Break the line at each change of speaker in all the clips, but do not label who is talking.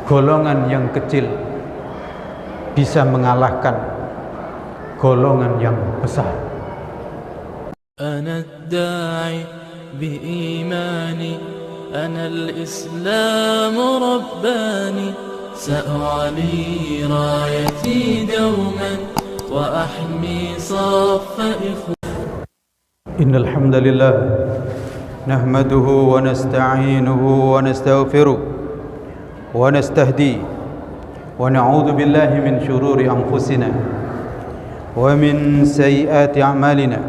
golongan yang kecil bisa mengalahkan golongan yang besar.
Ana ad-da'i bi-imani, ana al-islam rabbani, sa'ali rayati dawman wa ahmi saffa ikhwan.
Innal hamdalillah nahmaduhu wa nasta'inuhu wa nastaghfiruh wa nastahdi wa na'udzu billahi min shururi anfusina wa min sayyiati a'malina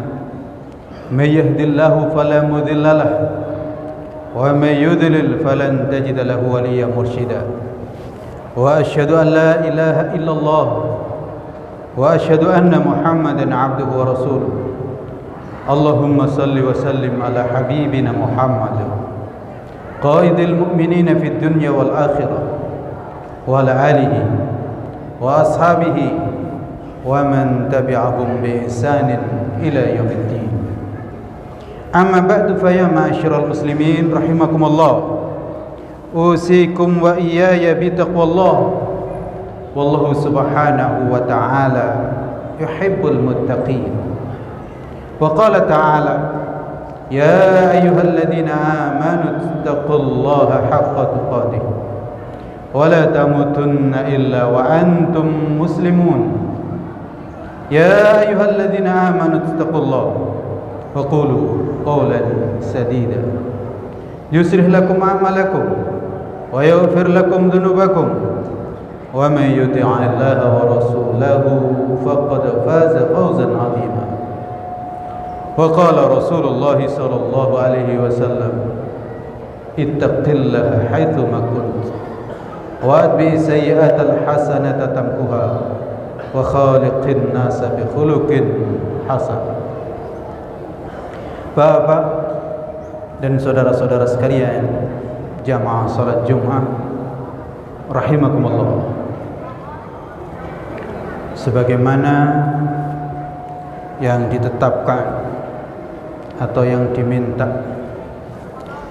may yahdihillahu fala mudilla lahu wa may yudlil falan tajida lahu waliyyan mursyida wa asyhadu an la ilaha illallah wa asyhadu anna muhammadan abduhu wa rasuluh. Allahumma salli wa sallim ala habibina Muhammad qaidil mu'minina fid dunya wal akhirah wa ala alihi wa ashabihi wa man tabi'ahum bi ihsanin ila yaumiddin. Amma ba'du, fa ya ma'asyiral muslimin rahimakumullah, usikum wa iyaya bi taqwallah. Wallahu subhanahu wa ta'ala yuhibbul muttaqin. Wa qala ta'ala ya ayyuhalladzina amanu taqullaha haqqa tuqatih wa la tamutunna illa wa antum muslimun. Ya ayyuhalladzina amanu taqullaha wa qulu qawlan sadida yuslih lakum a'malakum wa yaghfir lakum dhunubakum wa man yuti'illaha wa rasulahu faqad faza fawzan 'azima. Wa qala Rasulullah sallallahu alaihi wasallam ittaqillaha haitsu ma kunt wa atbi sayyi'atal hasanata tamkuha wa khaliqin nasa bi khuluqin hasan. Bapak dan saudara-saudara sekalian jamaah salat Jumat rahimakumullah, sebagaimana yang ditetapkan atau yang diminta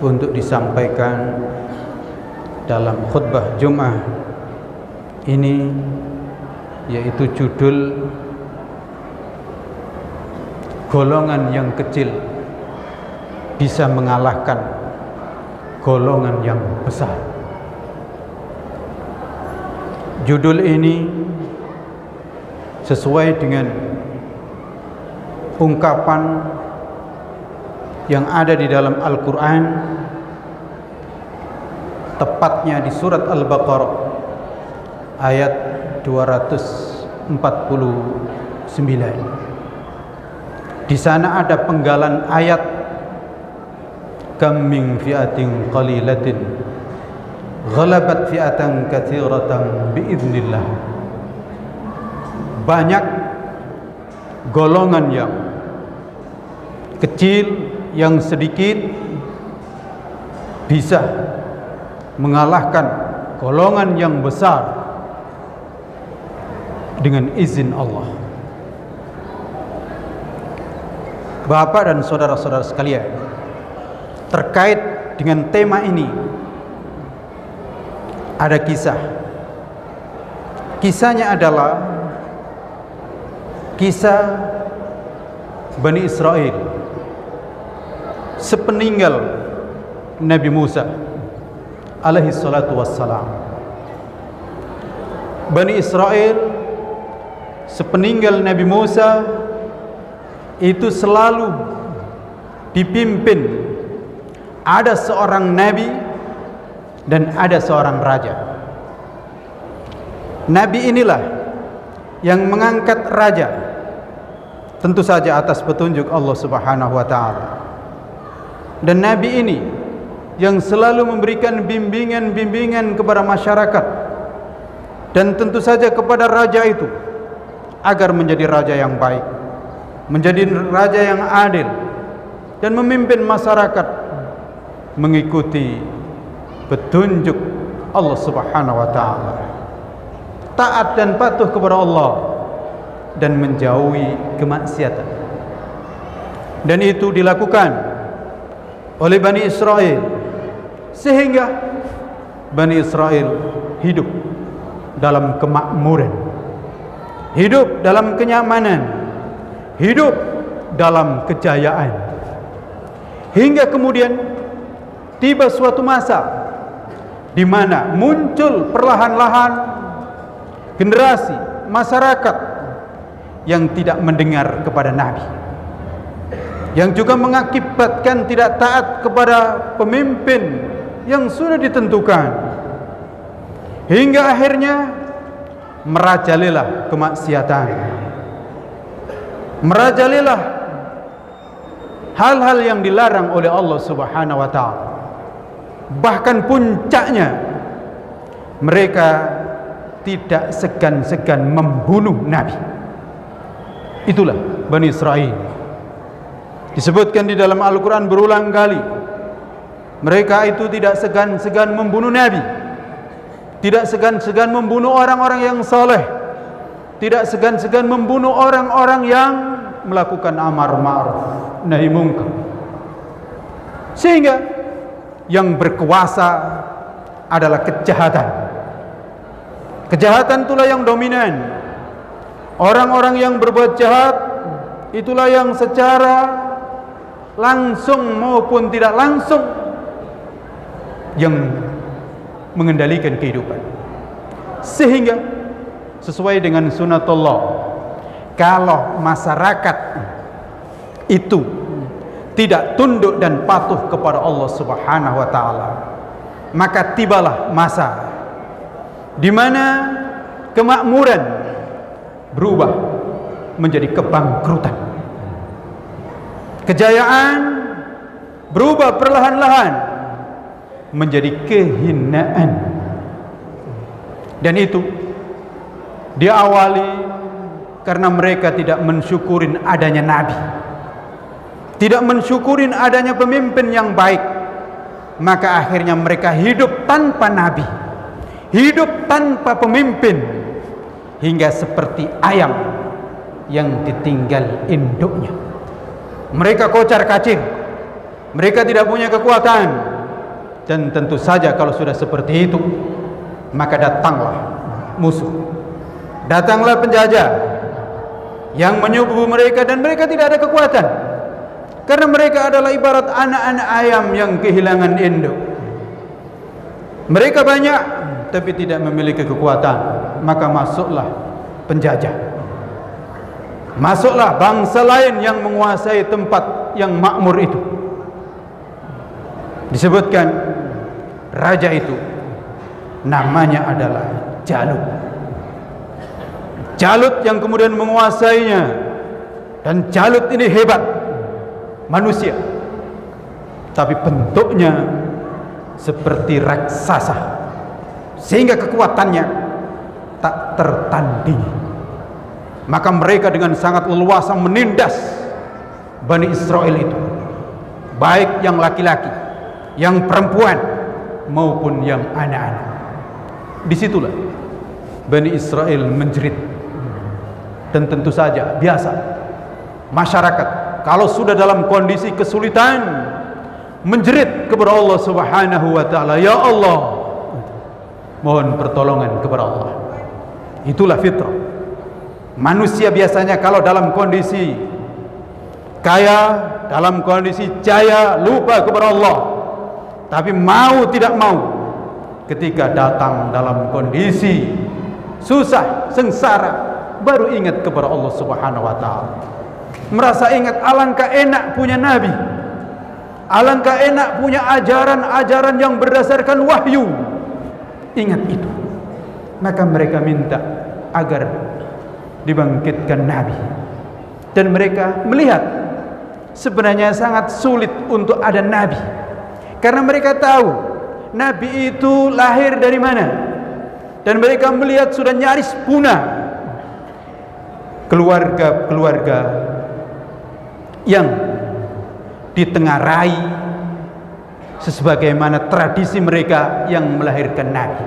untuk disampaikan dalam khutbah Jumat ini, yaitu judul golongan yang kecil bisa mengalahkan golongan yang besar. Judul ini sesuai dengan ungkapan yang ada di dalam Al-Quran, tepatnya di surat Al-Baqarah ayat 249. Di sana ada penggalan ayat kam min fi'atin qalilatin ghalabat fi'atan katsiratan biidznillah. Banyak golongan yang kecil, yang sedikit bisa mengalahkan golongan yang besar dengan izin Allah. Bapak dan saudara-saudara sekalian, terkait dengan tema ini ada kisah. Kisahnya adalah kisah Bani Israel sepeninggal Nabi Musa alaihi salatu wassalam. Bani Israel sepeninggal Nabi Musa itu selalu dipimpin ada seorang nabi dan ada seorang raja. Nabi inilah yang mengangkat raja, tentu saja atas petunjuk Allah Subhanahu wa taala. Dan nabi ini yang selalu memberikan bimbingan-bimbingan kepada masyarakat dan tentu saja kepada raja itu agar menjadi raja yang baik, menjadi raja yang adil dan memimpin masyarakat mengikuti petunjuk Allah Subhanahu wa taala, taat dan patuh kepada Allah dan menjauhi kemaksiatan. Dan itu dilakukan oleh Bani Israel sehingga Bani Israel hidup dalam kemakmuran, hidup dalam kenyamanan, hidup dalam kejayaan, hingga kemudian tiba suatu masa di mana muncul perlahan-lahan generasi masyarakat yang tidak mendengar kepada Nabi, yang juga mengakibatkan tidak taat kepada pemimpin yang sudah ditentukan, hingga akhirnya merajalela kemaksiatan, merajalela hal-hal yang dilarang oleh Allah Subhanahu wa taala. Bahkan puncaknya mereka tidak segan-segan membunuh Nabi. Itulah Bani Israel. Disebutkan di dalam Al-Quran berulang kali, mereka itu tidak segan-segan membunuh Nabi, tidak segan-segan membunuh orang-orang yang saleh, tidak segan-segan membunuh orang-orang yang melakukan amar ma'ruf nahi mungkar. Sehingga yang berkuasa adalah kejahatan. Kejahatan itulah yang dominan. Orang-orang yang berbuat jahat itulah yang secara langsung maupun tidak langsung yang mengendalikan kehidupan. Sehingga sesuai dengan sunatullah, kalau masyarakat itu tidak tunduk dan patuh kepada Allah Subhanahu wa taala, maka tibalah masa di mana kemakmuran berubah menjadi kebangkrutan. Kejayaan berubah perlahan-lahan menjadi kehinaan. Dan itu diawali karena mereka tidak mensyukurin adanya Nabi, tidak mensyukurin adanya pemimpin yang baik. Maka akhirnya mereka hidup tanpa Nabi, hidup tanpa pemimpin, hingga seperti ayam yang ditinggal induknya. Mereka kocar-kacir, mereka tidak punya kekuatan. Dan tentu saja kalau sudah seperti itu, maka datanglah musuh, datanglah penjajah yang menyubuh mereka, dan mereka tidak ada kekuatan, karena mereka adalah ibarat anak-anak ayam yang kehilangan induk. Mereka banyak tapi tidak memiliki kekuatan. Maka masuklah penjajah, masuklah bangsa lain yang menguasai tempat yang makmur itu. Disebutkan raja itu namanya adalah Jalut. Jalut yang kemudian menguasainya. Dan Jalut ini hebat, manusia, tapi bentuknya seperti raksasa, sehingga kekuatannya tak tertandingi. Maka mereka dengan sangat leluasa menindas Bani Israel itu, baik yang laki-laki, yang perempuan, maupun yang anak-anak. Disitulah Bani Israel menjerit. Dan tentu saja biasa masyarakat kalau sudah dalam kondisi kesulitan menjerit kepada Allah Subhanahu wa taala, ya Allah, mohon pertolongan kepada Allah. Itulah fitrah manusia. Biasanya kalau dalam kondisi kaya, dalam kondisi jaya, lupa kepada Allah. Tapi mau tidak mau, ketika datang dalam kondisi susah, sengsara, baru ingat kepada Allah Subhanahu wa taala. Merasa ingat alangkah enak punya Nabi, alangkah enak punya ajaran-ajaran yang berdasarkan wahyu. Ingat itu. Maka mereka minta agar dibangkitkan Nabi. Dan mereka melihat sebenarnya sangat sulit untuk ada Nabi, karena mereka tahu Nabi itu lahir dari mana. Dan mereka melihat sudah nyaris punah keluarga-keluarga yang ditengarai sebagaimana tradisi mereka yang melahirkan Nabi.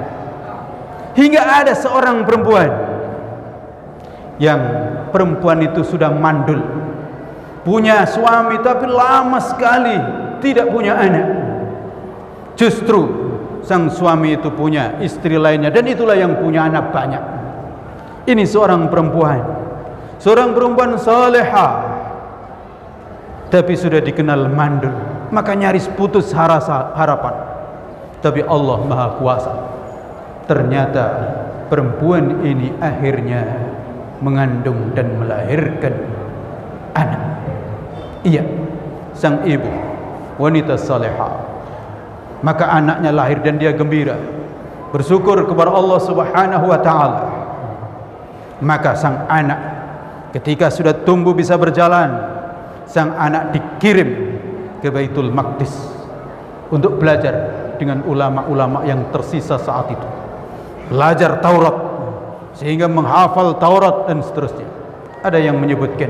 Hingga ada seorang perempuan, yang perempuan itu sudah mandul, punya suami tapi lama sekali tidak punya anak. Justru sang suami itu punya istri lainnya, dan itulah yang punya anak banyak. Ini seorang perempuan salehah, tapi sudah dikenal mandul, maka nyaris putus harapan. Tapi Allah Maha Kuasa. Ternyata perempuan ini akhirnya mengandung dan melahirkan anak. Iya, sang ibu wanita salehah. Maka anaknya lahir dan dia gembira, bersyukur kepada Allah Subhanahu wa taala. Maka sang anak ketika sudah tumbuh bisa berjalan, sang anak dikirim ke Baitul Maqdis untuk belajar dengan ulama-ulama yang tersisa saat itu. Belajar Taurat sehingga menghafal Taurat dan seterusnya. Ada yang menyebutkan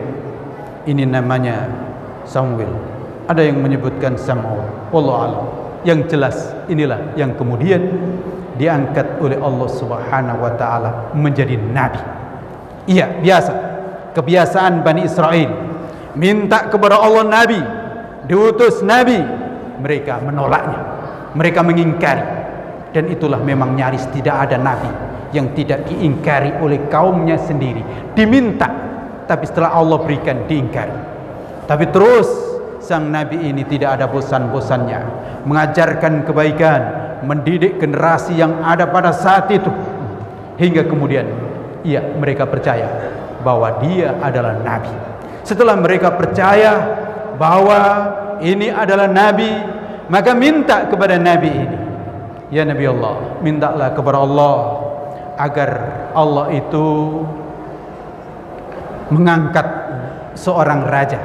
ini namanya Samuel, ada yang menyebutkan Samuel. Wallahu a'lam. Yang jelas inilah yang kemudian diangkat oleh Allah Subhanahu wa taala menjadi nabi. Iya, biasa. Kebiasaan Bani Israel minta kepada Allah nabi, diutus nabi, mereka menolaknya, mereka mengingkari. Dan itulah memang nyaris tidak ada nabi yang tidak diingkari oleh kaumnya sendiri. Diminta, tapi setelah Allah berikan diingkari. Tapi terus sang nabi ini tidak ada bosan-bosannya mengajarkan kebaikan, mendidik generasi yang ada pada saat itu, hingga kemudian mereka percaya bahwa dia adalah nabi. Setelah mereka percaya bahwa ini adalah nabi, maka minta kepada nabi ini, ya Nabi Allah, mintalah kepada Allah agar Allah itu mengangkat seorang raja.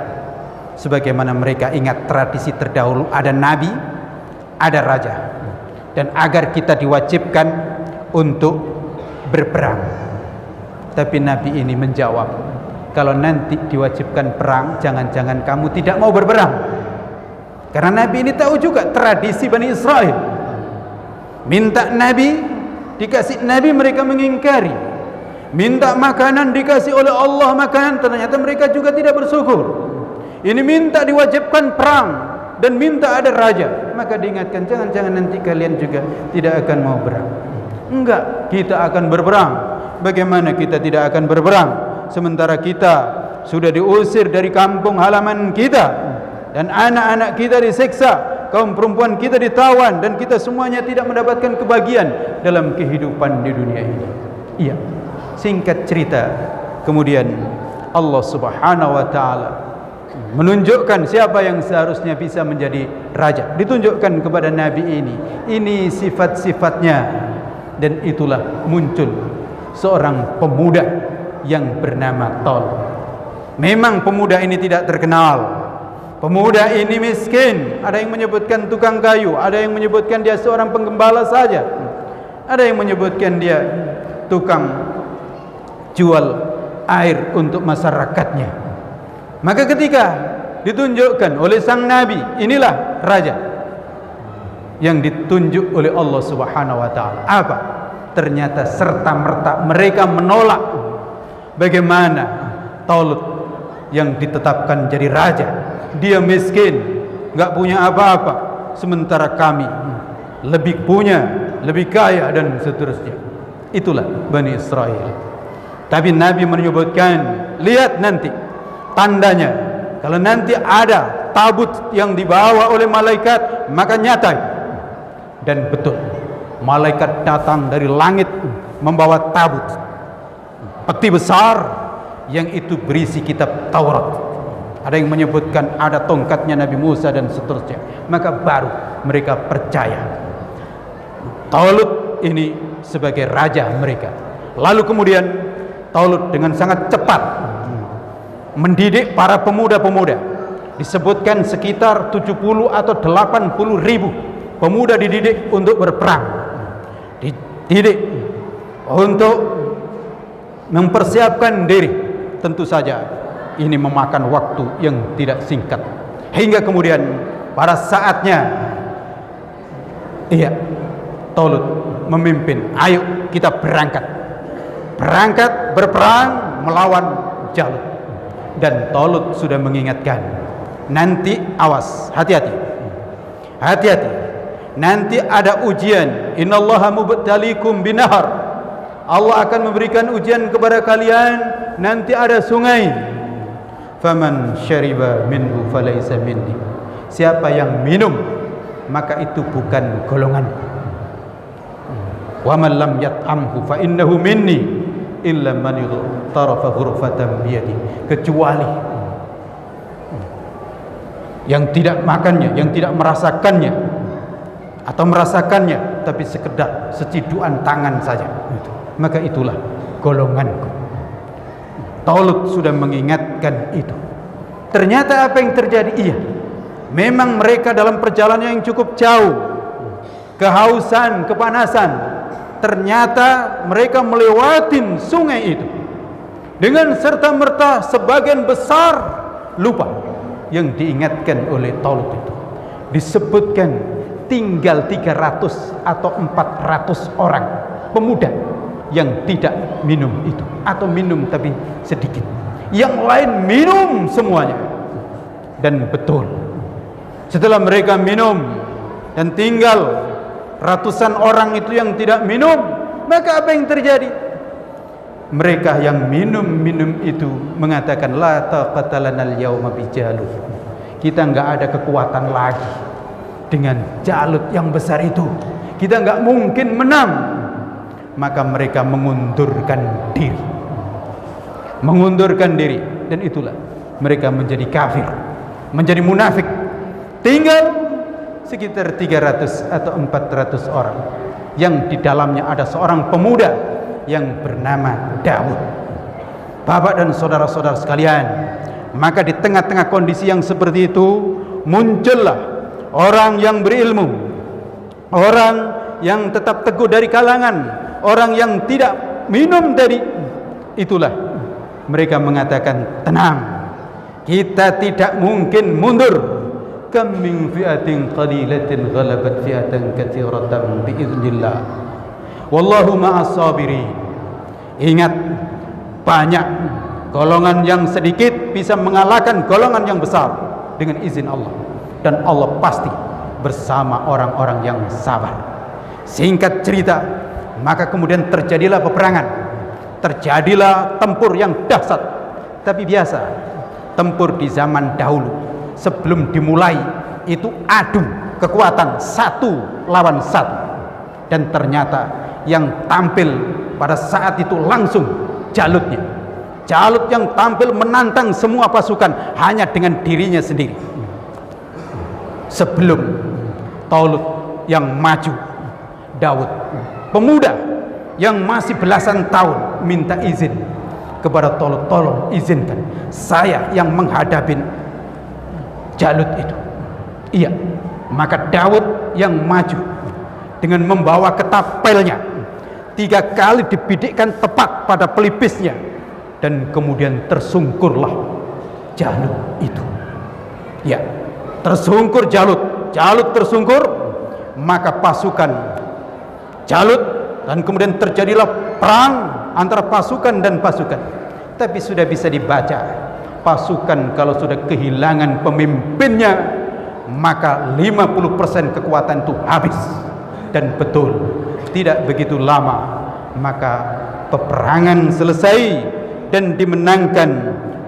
Sebagaimana mereka ingat tradisi terdahulu, ada nabi, ada raja, dan agar kita diwajibkan untuk berperang. Tapi nabi ini menjawab, kalau nanti diwajibkan perang, jangan-jangan kamu tidak mau berperang. Karena nabi ini tahu juga tradisi Bani Israel. Minta nabi, dikasih nabi, mereka mengingkari. Minta makanan, dikasih oleh Allah makanan, ternyata mereka juga tidak bersyukur. Ini minta diwajibkan perang dan minta ada raja, maka diingatkan, jangan-jangan nanti kalian juga tidak akan mau berperang. Enggak, kita akan berperang. Bagaimana kita tidak akan berperang sementara kita sudah diusir dari kampung halaman kita, dan anak-anak kita disiksa, kaum perempuan kita ditawan, dan kita semuanya tidak mendapatkan kebahagiaan dalam kehidupan di dunia ini. Iya, singkat cerita, kemudian Allah Subhanahu wa taala menunjukkan siapa yang seharusnya bisa menjadi raja. Ditunjukkan kepada nabi ini sifat-sifatnya, dan itulah muncul seorang pemuda yang bernama Talut. Memang pemuda ini tidak terkenal, pemuda ini miskin. Ada yang menyebutkan tukang kayu, ada yang menyebutkan dia seorang penggembala saja, ada yang menyebutkan dia tukang jual air untuk masyarakatnya. Maka ketika ditunjukkan oleh sang nabi, inilah raja yang ditunjuk oleh Allah Subhanahu wa taala. Apa? Ternyata serta-merta mereka menolak bagaimana Talut yang ditetapkan jadi raja. Dia miskin, enggak punya apa-apa, sementara kami lebih punya, lebih kaya, dan seterusnya. Itulah Bani Israel. Tapi nabi menyebutkan, lihat nanti tandanya, kalau nanti ada tabut yang dibawa oleh malaikat, maka nyata. Dan betul, malaikat datang dari langit membawa tabut, peti besar yang itu berisi kitab Taurat. Ada yang menyebutkan ada tongkatnya Nabi Musa dan seterusnya. Maka baru mereka percaya Talut ini sebagai raja mereka. Lalu kemudian Talut dengan sangat cepat mendidik para pemuda-pemuda. Disebutkan sekitar 70 atau 80 ribu pemuda dididik untuk berperang, dididik untuk mempersiapkan diri. Tentu saja ini memakan waktu yang tidak singkat, hingga kemudian pada saatnya Talut memimpin, ayo kita berangkat berperang melawan Jalut. Dan Talut sudah mengingatkan, nanti awas, hati-hati, nanti ada ujian. Innallaha mubtaliikum binahar, Allah akan memberikan ujian kepada kalian, nanti ada sungai. Faman syariba minhu falaysa minni, siapa yang minum maka itu bukan golonganku. Wa man lam yat'amhu fa innahu minni illa man tarafa ghurfatan biyadi, kecuali yang tidak makannya, yang tidak merasakannya atau merasakannya tapi sekedar seciduan tangan saja, maka itulah golonganku. Talut sudah mengingatkan itu. Ternyata apa yang terjadi? Iya, memang mereka dalam perjalanan yang cukup jauh, kehausan, kepanasan. Ternyata mereka melewati sungai itu dengan serta-merta sebagian besar lupa yang diingatkan oleh Talut itu. Disebutkan tinggal 300 atau 400 orang pemuda yang tidak minum itu, atau minum tapi sedikit. Yang lain minum semuanya. Dan betul, setelah mereka minum dan tinggal ratusan orang itu yang tidak minum, maka apa yang terjadi? Mereka yang minum itu mengatakan, la taqata lanal yauma bijalut, kita enggak ada kekuatan lagi dengan Jalut yang besar itu, kita enggak mungkin menang. Maka mereka mengundurkan diri, dan itulah mereka menjadi kafir, menjadi munafik. Tinggal sekitar 300 atau 400 orang yang di dalamnya ada seorang pemuda yang bernama Daud. Bapak dan saudara-saudara sekalian, maka di tengah-tengah kondisi yang seperti itu muncullah orang yang berilmu, orang yang tetap teguh dari kalangan, orang yang tidak minum tadi. Itulah mereka mengatakan, tenang, kita tidak mungkin mundur. Kam min fi'atin qalilatin ghalabat fi'atan katsiratan biiznillah wallahu ma'as sabirin. Ingat, banyak golongan yang sedikit bisa mengalahkan golongan yang besar dengan izin Allah, dan Allah pasti bersama orang-orang yang sabar. Singkat cerita, maka kemudian terjadilah peperangan, terjadilah tempur yang dahsyat. Tapi biasa, tempur di zaman dahulu sebelum dimulai itu adu kekuatan satu lawan satu, dan ternyata yang tampil pada saat itu langsung Jalutnya. Jalut yang tampil menantang semua pasukan hanya dengan dirinya sendiri. Sebelum Talut yang maju, Daud pemuda yang masih belasan tahun minta izin kepada Talut, tolong izinkan saya yang menghadapi Jalut itu. Iya, maka Daud yang maju dengan membawa ketapelnya, 3 kali dibidikkan tepat pada pelipisnya, dan kemudian tersungkurlah Jalut itu. Ya, tersungkur Jalut tersungkur, maka pasukan Jalut, dan kemudian terjadilah perang antara pasukan dan pasukan. Tapi sudah bisa dibaca, pasukan kalau sudah kehilangan pemimpinnya, maka 50% kekuatan itu habis. Dan betul, tidak begitu lama maka peperangan selesai dan dimenangkan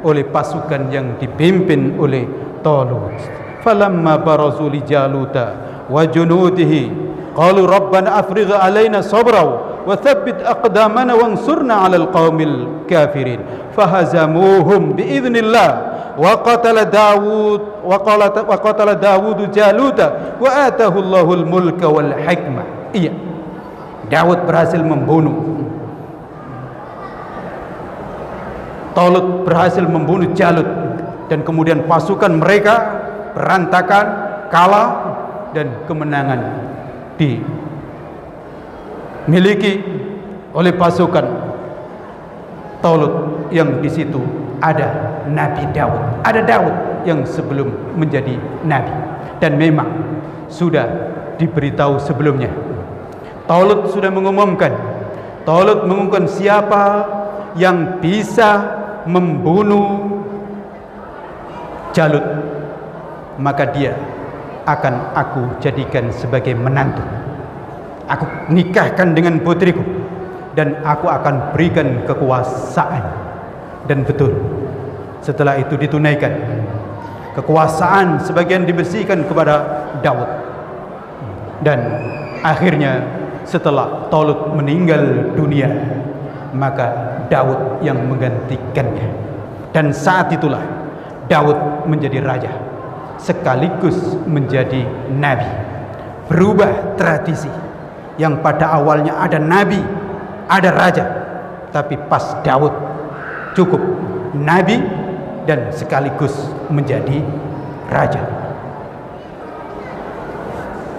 oleh pasukan yang dipimpin oleh Talut. Falamma barazu li Jaluta wa junudihi qalu rabbana afrigh alaina sabra wa thabbit aqdamana wansurna 'alal qaumil kafirin fahazamuhum biidznillah wa qatala Dawud Jaluta wa atahu Allahul mulka wal hikmah. Iya, Daud berhasil membunuh, Talut berhasil membunuh Jalut, dan kemudian pasukan mereka berantakan, kalah, dan kemenangan dimiliki oleh pasukan Talut, yang di situ ada Nabi Daud, ada Daud yang sebelum menjadi nabi, dan memang sudah diberitahu sebelumnya. Talut sudah mengumumkan, siapa yang bisa membunuh Jalut, maka dia akan aku jadikan sebagai menantu. Aku nikahkan dengan putriku dan aku akan berikan kekuasaan. Dan betul, setelah itu ditunaikan. Kekuasaan sebagian dibersihkan kepada Daud. Dan akhirnya setelah Talut meninggal dunia, maka Daud yang menggantikannya. Dan saat itulah Daud menjadi raja sekaligus menjadi nabi. Berubah tradisi yang pada awalnya ada nabi, ada raja, tapi pas Daud cukup nabi dan sekaligus menjadi raja.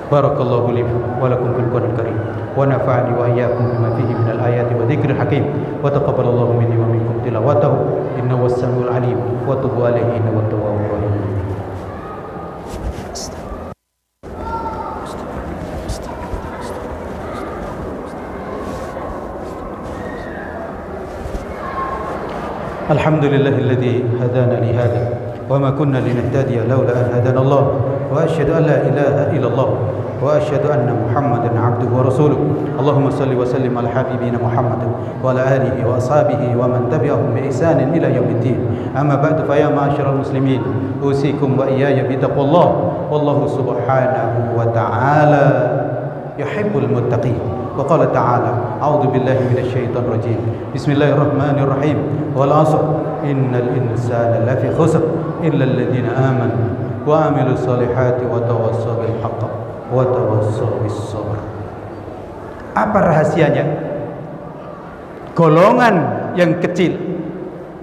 Barakallahu li wa lakum fil Qur'anil karim wa nafa'ani wa iyyakum bima fihi minal ayati wa dzikril hakim wa taqabbalallahu minni wa minkum tilawatahu innahu was-sami'ul 'alim wa tub 'alaihi innahu at-tawwabur rahim. Alhamdulillahilladzi hadana li hadha wa ma kunna linahtadiya laula an hadana Allah wa asyhadu an la ilaha illallah wa asyhadu anna Muhammadan abduhu wa rasuluh. Allahumma salli wa sallim ala habibina Muhammad wa ala alihi wa ashabihi wa man tabi'ahum bi ihsanin ila yaumiddin. Amma ba'du, fa ya ma'asyiral muslimin, usikum wa iyaya bi taqwallah. Wallahu subhanahu wa ta'ala yuhibbul muttaqin. وقال تعالى أعوذ بالله من الشيطان الرجيم بسم الله الرحمن الرحيم والعصر إن الإنسان لفي خسر إلا الذين آمنوا وعملوا الصالحات وتواصوا بالحق وتواصوا بالصبر. Apa rahasianya? Golongan yang kecil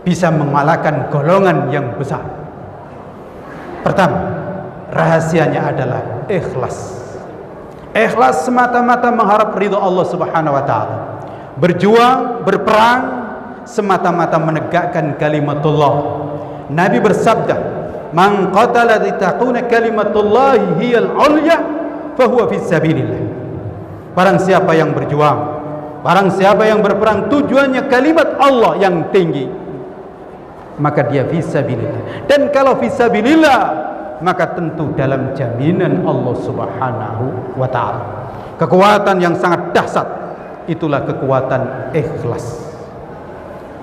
bisa mengalahkan golongan yang besar. Pertama, rahasianya adalah ikhlas. Ikhlas semata-mata mengharap ridha Allah Subhanahu wa taala. Berjuang, berperang semata-mata menegakkan kalimatullah. Nabi bersabda, "Man qatala litakuna kalimatullah hiyal 'ulya fa huwa fi sabilillah." Barang siapa yang berjuang, barang siapa yang berperang tujuannya kalimat Allah yang tinggi, maka dia fi sabilillah. Dan kalau fi sabilillah, maka tentu dalam jaminan Allah Subhanahu wa ta'ala. Kekuatan yang sangat dahsyat, itulah kekuatan ikhlas.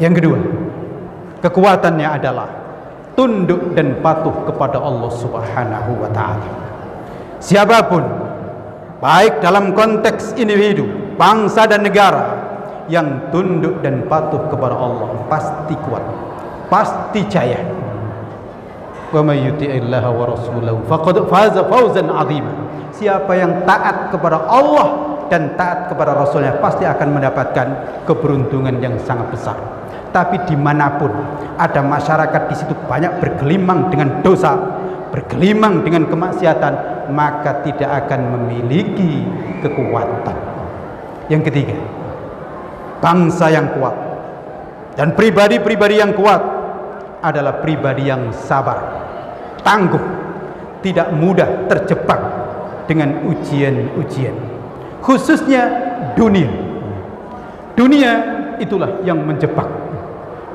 Yang kedua, kekuatannya adalah tunduk dan patuh kepada Allah Subhanahu wa ta'ala. Siapapun, baik dalam konteks individu, bangsa dan negara, yang tunduk dan patuh kepada Allah pasti kuat, pasti jaya. Wa may yuti'illaha wa rasulahu faqad faza fawzan 'azima. Siapa yang taat kepada Allah dan taat kepada Rasulnya pasti akan mendapatkan keberuntungan yang sangat besar. Tapi dimanapun ada masyarakat di situ banyak bergelimang dengan dosa, bergelimang dengan kemaksiatan, maka tidak akan memiliki kekuatan. Yang ketiga, bangsa yang kuat dan pribadi-pribadi yang kuat adalah pribadi yang sabar, tangguh, tidak mudah terjebak dengan ujian-ujian, khususnya dunia. Dunia itulah yang menjebak.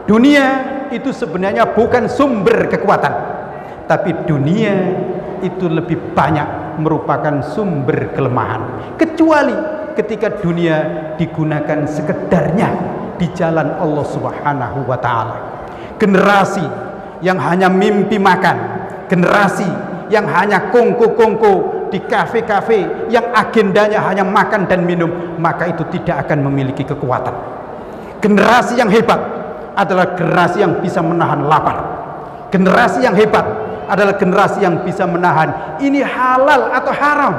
Dunia itu sebenarnya bukan sumber kekuatan, tapi dunia itu lebih banyak merupakan sumber kelemahan, kecuali ketika dunia digunakan sekedarnya di jalan Allah Subhanahu wa ta'ala. Generasi yang hanya mimpi makan, generasi yang hanya kongko-kongko di kafe-kafe yang agendanya hanya makan dan minum, maka itu tidak akan memiliki kekuatan. Generasi yang hebat adalah generasi yang bisa menahan lapar. Generasi yang hebat adalah generasi yang bisa menahan ini halal atau haram.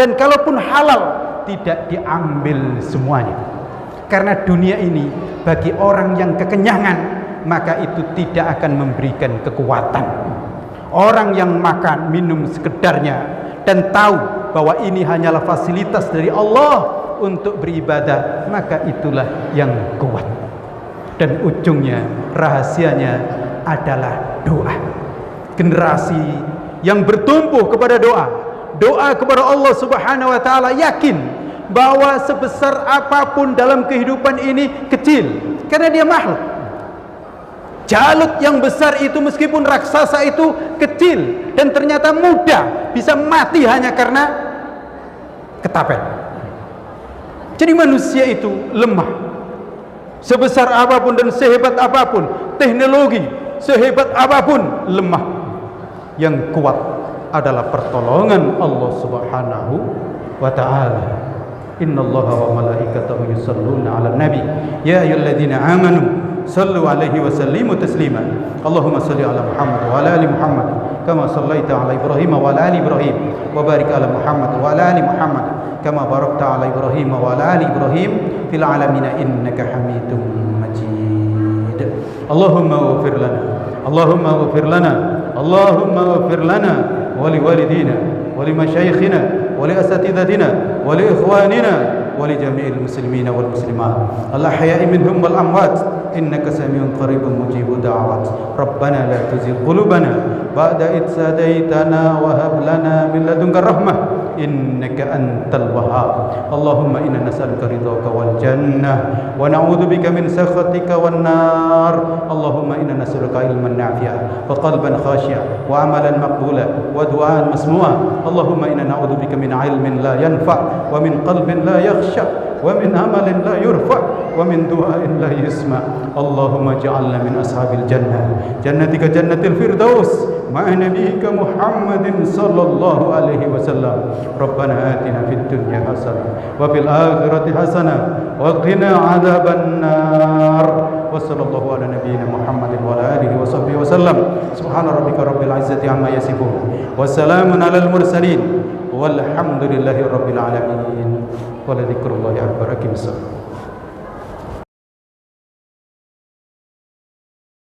Dan kalaupun halal, tidak diambil semuanya. Karena dunia ini bagi orang yang kekenyangan, maka itu tidak akan memberikan kekuatan. Orang yang makan minum sekedarnya dan tahu bahwa ini hanyalah fasilitas dari Allah untuk beribadah, maka itulah yang kuat. Dan ujungnya, rahasianya adalah doa. Generasi yang bertumbuh kepada doa, doa kepada Allah Subhanahu wa ta'ala, yakin bahwa sebesar apapun dalam kehidupan ini kecil, karena dia makhluk. Jalut yang besar itu, meskipun raksasa itu kecil dan ternyata mudah, bisa mati hanya karena ketapel. Jadi manusia itu lemah. Sebesar apapun dan sehebat apapun teknologi, sehebat apapun, lemah. Yang kuat adalah pertolongan Allah Subhanahu wa ta'ala. Innallaha wa malaikatahu yusholluna 'alan nabi ya ayyuhalladzina amanu sallu 'alaihi wa sallimu taslima. Allahumma salli 'ala Muhammad wa 'ala ali Muhammad kama shallaita 'ala Ibrahim wa 'ala ali Ibrahim wa barik 'ala Muhammad wa 'ala ali Muhammad kama barakta 'ala Ibrahim wa 'ala ali Ibrahim fil 'alamin innaka Hamidum Majid. Allahumma ighfir lana, Allahumma ighfir lana, Allahumma ighfir lana wa liwalidina wa limasyayikhina ولأساتذتنا ولإخواننا ولجميع المسلمين والمسلمات الأحياء منهم والأموات إنك سميع قريب مجيب الدعوات. ربنا لا تزغ قلوبنا بعد إذ هديتنا وهب لنا من لدنك الرحمة إنك أنت الوهاب. اللهم إنا نسألك رضاك والجنة ونعوذ بك من سخطك والنار. اللهم إنا نسألك علما نافعا وقلبا خاشعا وعملا مقبولا ودعاء مسموعا. اللهم إنا نعوذ بك من علم لا ينفع ومن قلب لا يخشع ومن عمل لا يرفع ومن دعاء لا يسمع. اللهم اجعلنا من أصحاب الجنة جنتك جنة الفردوس مع نبيك محمد صلى الله عليه وسلم. ربنا آتنا في الدنيا حسنة وفي الآخرة حسنة وقنا عذاب النار. وصلى الله على نبينا محمد وعلى آله وصحبه وسلم. سبحان ربك رب العزة عما يصفون وسلام على المرسلين والحمد لله رب العالمين ولذكر الله أكبر. أقم الصلاة.